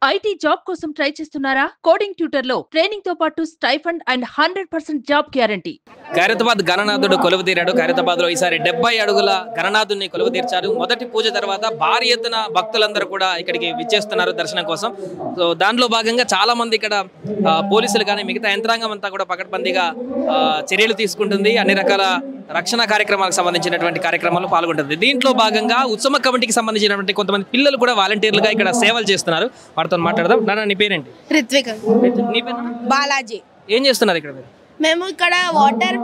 IT job కోసం try చేస్తున్నారా? Coding tutor లో ట్రైనింగ్ తో పాటు stipend and 100% job guarantee. Khairatabad గణనాథుడు కొలువు తీరాడు. ఖైరతాబాద్ లో ఈసారి 70 అడుగుల గణనాథుడిని కొలువు తీర్చారు. మొదటి పూజ తర్వాత భారీ ఎత్తున భక్తులందరూ కూడా ఇక్కడికి విచ్చేస్తున్నారు దర్శనం కోసం. సో దానిలో భాగంగా చాలా మంది ఇక్కడ పోలీసులు కానీ మిగతా యంత్రాంగం అంతా కూడా పకడ్బందీగా చర్యలు తీసుకుంటుంది. అన్ని రకాల రక్షణ కార్యక్రమాలకు సంబంధించినటువంటి కార్యక్రమాల్లో పాల్గొంటుంది. దీంట్లో భాగంగా ఉత్సవ కమిటీకి సంబంధించినటువంటి కొంతమంది పిల్లలు కూడా వాలంటీర్లుగా ఇక్కడ సేవలు చేస్తున్నారు. వారితో మాట్లాడదాం. నాన్న, నీ పేరేంటి? రిత్విక. నీ పేరు? బాలాజీ. ఏం చేస్తున్నారు ఇక్కడ మీరు? మేము ఇక్కడ వాటర్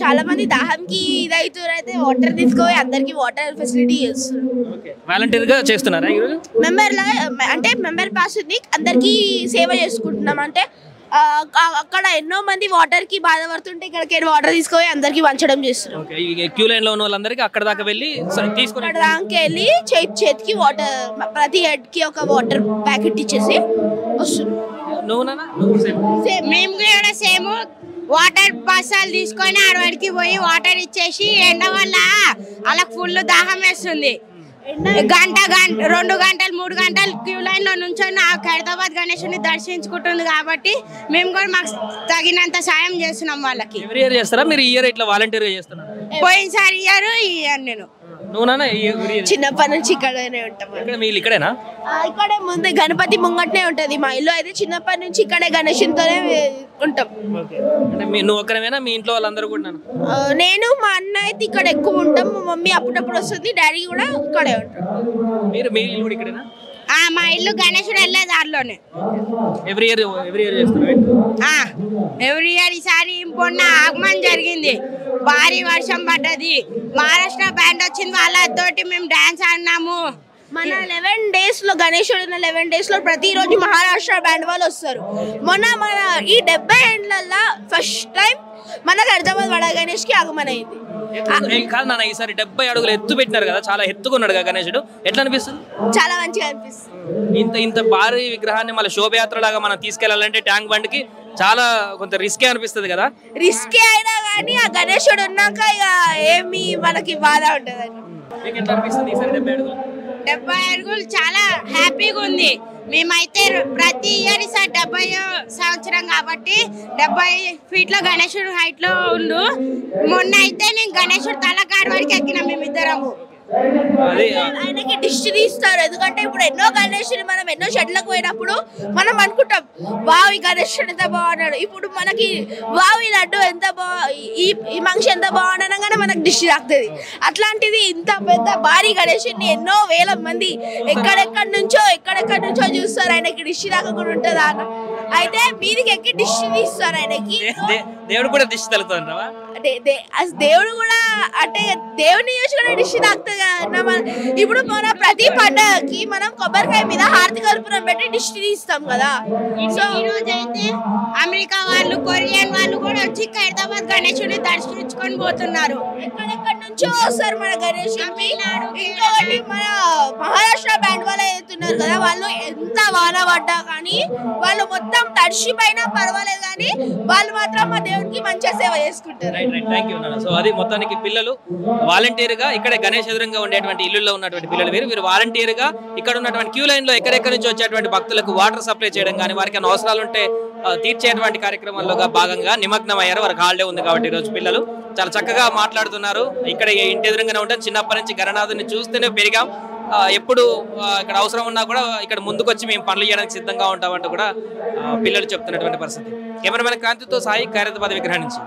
చాలా మంది దాహంకి ఇదైతే వాటర్ తీసుకొని అందరికి వాటర్ ఫెసిలిటీ చేస్తున్నాం. వాలంటీర్ గా చేస్తున్నారా? అంటే మెంబర్ పాస్ ఉంది, అందరికి సేవ చేసుకుంటున్నాం. అంటే అక్కడ ఎన్నో మంది వాటర్ కి బాధపడుతుంటే ఇక్కడికి వాటర్ తీసుకొని అందరికి పంచడం చేస్తున్నాం. క్యూ లైన్ లో ఉన్న వాళ్ళందరికీ అక్కడ దాకా వెళ్ళి తీసుకొని వెళ్ళి చేతికి వాటర్ ప్రతి హెడ్ కి ఒక వాటర్ ప్యాకెట్ ఇచ్చేసి వస్తున్నాం. మేము కూడా సేమ్ వాటర్ బస్సాలు తీసుకొని ఆడవాడికి పోయి వాటర్ ఇచ్చేసి ఎండ వల్ల అలా ఫుల్ దాహం వేస్తుంది. గంట 2 గంటలు 3 గంటలు క్యూ లైన్ లో నుంచొని ఖైరతాబాద్ గణేశుని దర్శించుకుంటుంది. కాబట్టి మేము కూడా మాకు తగినంత సాయం చేస్తున్నాం వాళ్ళకి. వాలంటీర్ చేస్తున్నారు. పోయినసారి ఇయర్ నేను చిన్నప్పటి నుంచి ఇక్కడనే ఉంటాం. ఇక్కడేనా? ఇక్కడే ముందు గణపతి ముంగట్నే ఉంటది మా ఇల్లు. అయితే చిన్నప్పటి నుంచి ఇక్కడే గణేశునితోనే ఉంటాం. నువ్వు ఒక్కరేనా? మీ ఇంట్లో వాళ్ళందరూ కూడా? నేను మా అన్న అయితే ఇక్కడ ఎక్కువ ఉంటాం. మా మమ్మీ అప్పుడప్పుడు వస్తుంది, డాడీ కూడా ఇక్కడే ఉంటారు. మా ఇల్లు గణేశుడు వెళ్ళే దారిలోనే. ఎవ్రీ ఇయర్ ఈసారి మొన్న ఆగమనం జరిగింది, భారీ వర్షం పడ్డది, మహారాష్ట్ర బ్యాండ్ వచ్చింది, వాళ్ళతోటి మేము డాన్స్ ఆడినాము. మన 11 days లో గణేశుడు 11 days లో ప్రతిరోజు మహారాష్ట్ర బ్యాండ్ వాళ్ళు వస్తారు. మన ఈ 70 ఏళ్లలో ఫస్ట్ టైం మన ఖైరతాబాద్ వడ గణేష్ కి ఆగమనం అయింది. ఈసారి 70 అడుగులు ఎత్తు పెట్టినారు కదా, చాలా ఎత్తుకున్నాడు కదా గణేశుడు. ఎట్లా అనిపిస్తుంది? చాలా మంచిగా అనిపిస్తుంది. ఇంత భారీ విగ్రహాన్ని మళ్ళీ శోభయాత్ర లాగా మనం తీసుకెళ్లాలంటే ట్యాంక్ బండ్కి చాలా కొంత రిస్కే అనిపిస్తుంది కదా. రిస్కే అయినా కానీ ఆ గణేశుడు ఉన్నాక ఇక ఏమి మనకి బాధ ఉంటది. 70 అడుగులు చాలా హ్యాపీగా ఉంది. మేమైతే ప్రతి ఇయర్ ఈసారి 70వ సంవత్సరం కాబట్టి 70 ఫీట్ల గణేశుడు హైట్ లో ఉండు. మొన్న అయితే నేను గణేశుడు తలకాడు వరకు ఎక్కిన మేమిద్దరము. ఆయనకి దిష్టి తీస్తారు. ఎందుకంటే ఇప్పుడు ఎన్నో గణేశుని మనం ఎన్నో షెడ్లకు పోయినప్పుడు మనం అనుకుంటాం వావ్ ఈ గణేశుడు ఎంత బాగున్నాడు, ఇప్పుడు మనకి వావ్ ఈ లడ్డు ఎంత ఈ మనిషి ఎంత బాగున్నాగానే మనకు దిష్టి తాకుతుంది. అట్లాంటిది ఇంత పెద్ద భారీ గణేశుని ఎన్నో వేల మంది ఎక్కడెక్కడి నుంచో చూస్తారు. ఆయనకి దిష్టి తాకకుండా ఉంటుందా అన్న. అయితే మీదికి ఎక్కి దిష్టి తీస్తారు ఆయనకి. దేవుడు కూడా దిష్టి తగులుతుందా? దేవుడు కూడా అంటే దేవుని చూసి కూడా దిష్టి తాకుతుంది. ఇప్పుడు మన ప్రతి పండుగకి మనం కొబ్బరికాయ మీద హారతి కర్పూరం పెట్టి దిష్టి తీస్తాం కదా. సో ఈ రోజు అయితే అమెరికా వాళ్ళు, కొరియన్ వాళ్ళు కూడా వచ్చి ఖైరతాబాద్ గణేశుడిని దర్శించుకొని పోతున్నారు. ఎక్కడెక్కడి నుంచో వస్తారు మన గణేశుడిని. ఇంకొకటి మన మహారాష్ట్ర బ్యాండ్ వాళ్ళు వెళ్తున్నారు కదా, వాళ్ళు ఎంత వాన పడ్డా కానీ వాళ్ళు మొత్తం తడిసిపోయినా పర్వాలేదు కానీ వాళ్ళు మాత్రం మా దేవుడికి మంచిగా సేవ చేసుకుంటారు. సో అది మొత్తానికి పిల్లలు వాలంటీర్ గా ఇక్కడే గణేష్ ఎదురుగా ఉండేటువంటి ఇల్లుల్లో ఉన్నటువంటి పిల్లలు వీరు వాలంటీర్ గా ఇక్కడ ఉన్నటువంటి క్యూ లైన్ లో ఎక్కడెక్కడి నుంచి వచ్చేటువంటి భక్తులకు వాటర్ సప్లై చేయడం కానీ వారికి అవసరాలు ఉంటే తీర్చేటువంటి కార్యక్రమాల్లో భాగంగా నిమగ్నం అయ్యారు. వారికి హాలిడే ఉంది కాబట్టి ఈరోజు పిల్లలు చాలా చక్కగా మాట్లాడుతున్నారు. ఇక్కడ ఇంటి ఎదురుగానే ఉంటాం. చిన్నప్పటి నుంచి గణనాథుని చూస్తూనే పెరిగాం. ఎప్పుడు ఇక్కడ అవసరం ఉన్నా కూడా ఇక్కడ ముందుకు వచ్చి మేము పనులు చేయడానికి సిద్ధంగా ఉంటామంటూ కూడా పిల్లలు చెప్తున్నటువంటి పరిస్థితి. కెమెరామెన్ క్రాంతితో సాయి, ఖైరతాబాద్ విగ్రహం నుంచి.